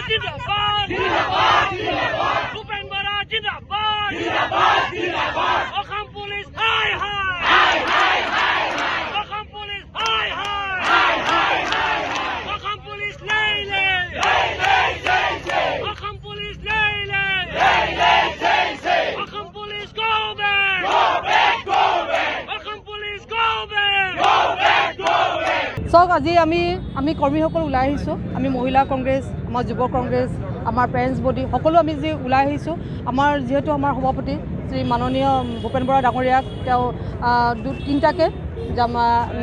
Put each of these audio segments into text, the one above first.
जिंदाबाद जिंदाबाद जिंदाबाद भूपेन बरा जिंदाबाद जिंदाबाद जिंदाबाद असम पुलिस हाय हाय हाय हाय असम पुलिस हाय हाय हाय हाय असम पुलिस ले ले असम पुलिस ले ले Assam police go back Assam police go back চাওক আজি আমি কৰ্মীসকল ওলাই আহিছোঁ আমি মহিলা কংগ্ৰেছ আমাৰ যুৱ কংগ্ৰেছ আমাৰ পেৰেণ্টছ বডি সকলো আমি যি ওলাই আহিছোঁ আমাৰ যিহেতু আমাৰ সভাপতি শ্ৰী মাননীয় ভূপেন বৰা ডাঙৰীয়াক তেওঁ 3টাকে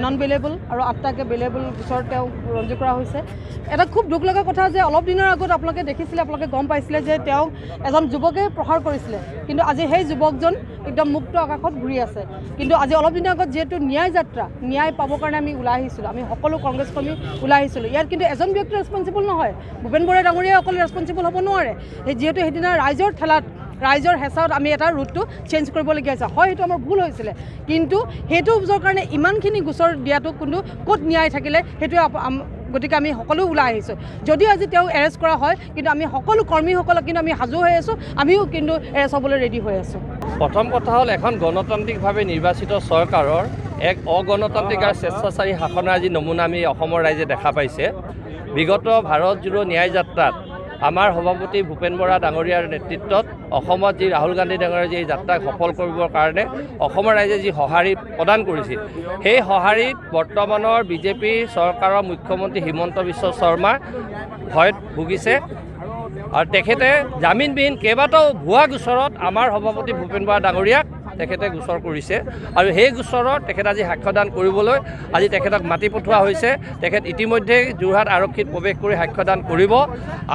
নন বেলেবল আৰু 8টাকে বেলেবল গোচৰত তেওঁ ৰঞ্জু কৰা হৈছে। এটা খুব দুখ লগা কথা যে অলপ দিনৰ আগত আপোনালোকে দেখিছিলে আপোনালোকে গম পাইছিলে যে তেওঁ এজন যুৱকে প্ৰহাৰ কৰিছিলে, কিন্তু আজি সেই যুৱকজন একদম মুক্ত আকাশত ঘূৰি আছে। কিন্তু আজি অলপ দিনৰ আগত যিহেতু ন্যায় যাত্ৰা ন্যায় পাবৰ কাৰণে আমি ওলাই আহিছিলোঁ, আমি সকলো কংগ্ৰেছ কৰ্মী ওলাই আহিছিলোঁ। ইয়াত কিন্তু এজন ব্যক্তি ৰেছপনচিবল নহয়, ভূপেন বৰা ডাঙৰীয়াই অকল ৰেছপনচিবল হ'ব নোৱাৰে। যিহেতু সেইদিনা ৰাইজৰ ঠেলাত ৰাইজৰ হেঁচাত আমি এটা ৰুটটো চেঞ্জ কৰিবলগীয়া হৈছে। হয় সেইটো আমাৰ ভুল হৈছিলে, কিন্তু সেইটো কাৰণে ইমানখিনি গোচৰ দিয়াটো কিন্তু ক'ত ন্যায় থাকিলে সেইটোৱে গতিকে আমি সকলো ওলাই আহিছোঁ। যদিও আজি তেওঁ এৰেষ্ট কৰা হয় কিন্তু আমি সকলো কৰ্মীসকলক কিন্তু আমি সাজু হৈ আছোঁ, আমিও কিন্তু এৰেষ্ট হ'বলৈ ৰেডি হৈ আছোঁ। প্ৰথম কথা হ'ল এখন গণতান্ত্ৰিকভাৱে নিৰ্বাচিত চৰকাৰৰ এক অগণতান্ত্ৰিক আৰু স্বেচ্ছাচাৰী শাসনৰ আজি নমুনা আমি অসমৰ ৰাইজে দেখা পাইছে। বিগত ভাৰত জোৰো ন্যায় যাত্ৰাত আমাৰ সভাপতি ভূপেন বৰা ডাঙৰীয়াৰ নেতৃত্বত অসমত যি ৰাহুল গান্ধী ডাঙৰীয়াৰ যি যাত্ৰাক সফল কৰিবৰ কাৰণে অসমৰ ৰাইজে যি সঁহাৰি প্ৰদান কৰিছিল, সেই সঁহাৰিত বৰ্তমানৰ বিজেপি চৰকাৰৰ মুখ্যমন্ত্ৰী হিমন্ত বিশ্ব শৰ্মা ভয়ত ভুগিছে আৰু তেখেতে জামিনবিহীন কেইবাটাও ভুৱা গোচৰত আমাৰ সভাপতি ভূপেন বৰা ডাঙৰীয়াক তেখেতে গোচৰ কৰিছে আৰু সেই গোচৰত তেখেত আজি সাক্ষ্যদান কৰিবলৈ আজি তেখেতক মাতি পঠোৱা হৈছে। তেখেত ইতিমধ্যে যোৰহাট আৰক্ষীত প্ৰৱেশ কৰি সাক্ষ্যদান কৰিব।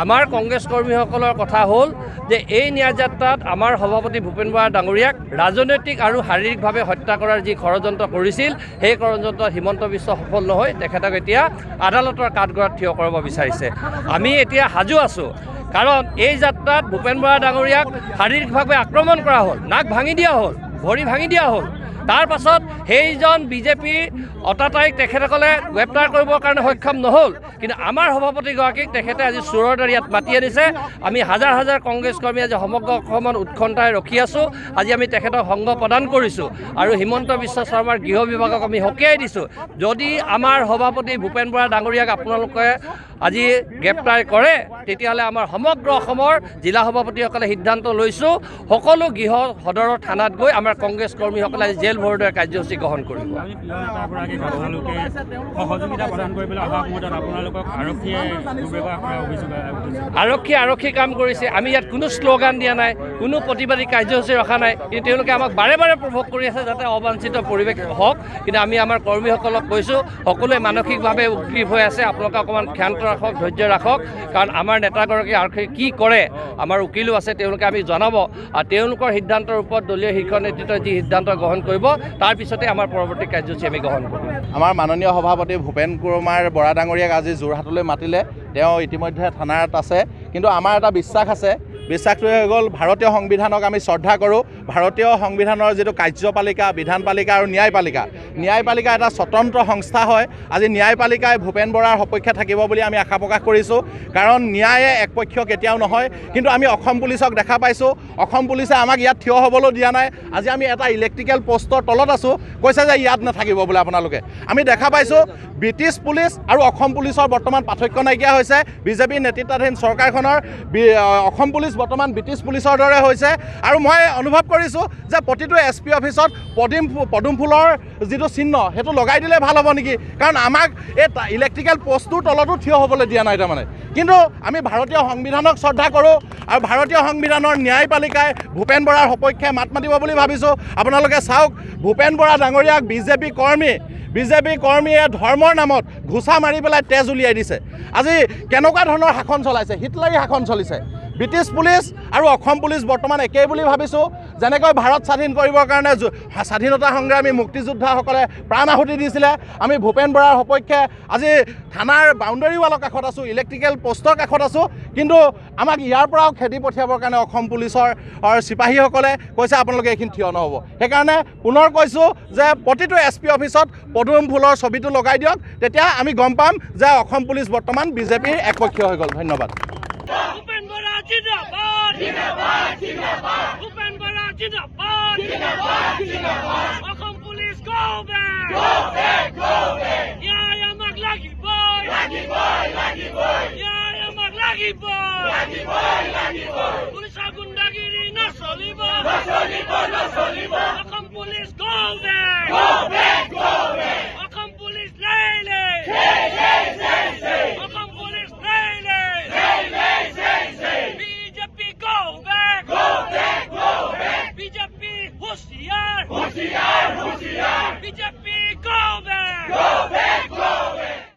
আমাৰ কংগ্ৰেছ কৰ্মীসকলৰ কথা হ'ল যে এই ন্যায় যাত্ৰাত আমাৰ সভাপতি ভূপেন বৰা ডাঙৰীয়াক ৰাজনৈতিক আৰু শাৰীৰিকভাৱে হত্যা কৰাৰ যি ষড়যন্ত্ৰ কৰিছিল, সেই ষড়যন্ত্ৰত হিমন্ত বিশ্ব সফল নহয় তেখেতক এতিয়া আদালতৰ কাঠগড়াত থিয় কৰাব বিচাৰিছে। আমি এতিয়া সাজু আছোঁ, কাৰণ এই যাত্ৰাত ভূপেন বৰা ডাঙৰীয়াক শাৰীৰিকভাৱে আক্ৰমণ কৰা হ'ল, নাক ভাঙি দিয়া হ'ল, ভৰি ভাঙি দিয়া হ'ল। তাৰ পাছত সেইজন বিজেপি অতাতাইক তেখেতসকলে গ্ৰেপ্তাৰ কৰিবৰ কাৰণে সক্ষম নহ'ল, কিন্তু আমাৰ সভাপতিগৰাকীক তেখেতে আজি চোৰৰ দৰে ইয়াত মাতি আনিছে। আমি হাজাৰ হাজাৰ কংগ্ৰেছ কৰ্মী আজি সমগ্ৰ অসমত উৎকণ্ঠাৰে ৰখি আছোঁ। আজি আমি তেখেতক সংগ প্ৰদান কৰিছোঁ আৰু হিমন্ত বিশ্ব শৰ্মাৰ গৃহ বিভাগক আমি সকীয়াই দিছোঁ, যদি আমাৰ সভাপতি ভূপেন বৰা ডাঙৰীয়াক আপোনালোকে আজি গ্ৰেপ্তাৰ কৰে তেতিয়াহ'লে আমাৰ সমগ্ৰ অসমৰ জিলা সভাপতিসকলে সিদ্ধান্ত লৈছোঁ, সকলো গৃহ সদৰৰ থানাত গৈ আমাৰ কংগ্ৰেছ কৰ্মীসকলে আজি জেল ভৰোৱাৰ কাৰ্যসূচী গ্ৰহণ কৰিব। আৰক্ষী কাম কৰিছে, আমি ইয়াত কোনো শ্লোগান দিয়া নাই, কোনো প্ৰতিবাদী কাৰ্যসূচী ৰখা নাই, কিন্তু তেওঁলোকে আমাক বাৰে বাৰে প্ৰভোগ কৰি আছে যাতে অবাঞ্ছিত পৰিৱেশ হওক। কিন্তু আমি আমাৰ কৰ্মীসকলক কৈছোঁ সকলোৱে মানসিকভাৱে উদ্গ্ৰীৱ হৈ আছে, আপোনালোকে অকণমান ক্ষান্ত ৰাখক, ধৈৰ্য ৰাখক, কাৰণ আমাৰ নেতাগৰাকী আৰক্ষী কি কৰে আমাৰ উকিলো আছে, তেওঁলোকে আমি জনাব আৰু তেওঁলোকৰ সিদ্ধান্তৰ ওপৰত দলীয় শীৰ্ষ নেতৃত্বই যি সিদ্ধান্ত গ্ৰহণ কৰিব তাৰপিছতে আমাৰ পৰৱৰ্তী কাৰ্যসূচী আমি গ্ৰহণ কৰিম। আমাৰ মাননীয় সভাপতি ভূপেন কুমাৰ বৰা ডাঙৰীয়াক আজি যোৰহাটলৈ মাতিলে, তেওঁ ইতিমধ্যে থানাত আছে, কিন্তু আমাৰ এটা বিশ্বাস আছে, বিশ্বাসটোৱে হৈ গ'ল ভাৰতীয় সংবিধানক আমি শ্ৰদ্ধা কৰোঁ। ভাৰতীয় সংবিধানৰ যিটো কাৰ্যপালিকা, বিধানপালিকা আৰু ন্যায়পালিকা এটা স্বতন্ত্ৰ সংস্থা হয়। আজি ন্যায়পালিকাই ভূপেন বৰাৰ সপক্ষে থাকিব বুলি আমি আশা প্ৰকাশ কৰিছোঁ, কাৰণ ন্যায়ে একপক্ষীয় কেতিয়াও নহয়। কিন্তু আমি অসম পুলিচক দেখা পাইছোঁ, অসম পুলিচে আমাক ইয়াত থিয় হ'বলৈ দিয়া নাই। আজি আমি এটা ইলেক্ট্ৰিকেল পষ্টৰ তলত আছোঁ, কৈছে যে ইয়াত নাথাকিব বোলে আপোনালোকে। আমি দেখা পাইছোঁ ব্ৰিটিছ পুলিচ আৰু অসম পুলিচৰ বৰ্তমান পাৰ্থক্য নাইকিয়া হৈছে। বিজেপি নেতৃত্বাধীন চৰকাৰখনৰ অসম পুলিচ বৰ্তমান ব্ৰিটিছ পুলিচৰ দৰে হৈছে। আৰু মই অনুভৱ কৰিছোঁ যে প্ৰতিটো SP অফিচত পদুম ফুলৰ যিটো চিহ্ন সেইটো লগাই দিলে ভাল হ'ব নেকি, কাৰণ আমাক এই ইলেক্ট্ৰিকেল পষ্টটোৰ তলতো থিয় হ'বলৈ দিয়া নাই তাৰমানে। কিন্তু আমি ভাৰতীয় সংবিধানক শ্ৰদ্ধা কৰোঁ আৰু ভাৰতীয় সংবিধানৰ ন্যায়পালিকাই ভূপেন বৰাৰ সপক্ষে মাত মাতিব বুলি ভাবিছোঁ। আপোনালোকে চাওক, ভূপেন বৰা ডাঙৰীয়াক বিজেপি কৰ্মীয়ে ধৰ্মৰ নামত ঘোচা মাৰি পেলাই তেজ উলিয়াই দিছে। আজি কেনেকুৱা ধৰণৰ শাসন চলাইছে, হিটলাৰী শাসন চলিছে। ব্ৰিটিছ পুলিচ আৰু অসম পুলিচ বৰ্তমান একেই বুলি ভাবিছোঁ। যেনেকৈ ভাৰত স্বাধীন কৰিবৰ কাৰণে স্বাধীনতা সংগ্ৰামী মুক্তিযোদ্ধাসকলে প্ৰাণ আহুতি দিছিলে, আমি ভূপেন বৰাৰ সপক্ষে আজি থানাৰ বাউণ্ডেৰী ৱালৰ কাষত আছোঁ, ইলেক্ট্ৰিকেল পষ্টৰ কাষত আছোঁ, কিন্তু আমাক ইয়াৰ পৰাও খেদি পঠিয়াবৰ কাৰণে অসম পুলিচৰ চিপাহীসকলে কৈছে আপোনালোকে এইখিনি থিয় নহ'ব। সেইকাৰণে পুনৰ কৈছোঁ যে প্ৰতিটো SP অফিচত পদুম ফুলৰ ছবিটো লগাই দিয়ক, তেতিয়া আমি গম পাম যে অসম পুলিচ বৰ্তমান বিজেপিৰ একপক্ষীয় হৈ গ'ল। ধন্যবাদ। ভূপেন বৰা জিন্দাবাদ ভূপেন বৰা জিন্দাবাদ অসম পুলিচ go back ন্যায় আমাক লাগিবই ন্যায় আমাক লাগিবই পুলিচৰ গুণ্ডাগিৰি নচলিব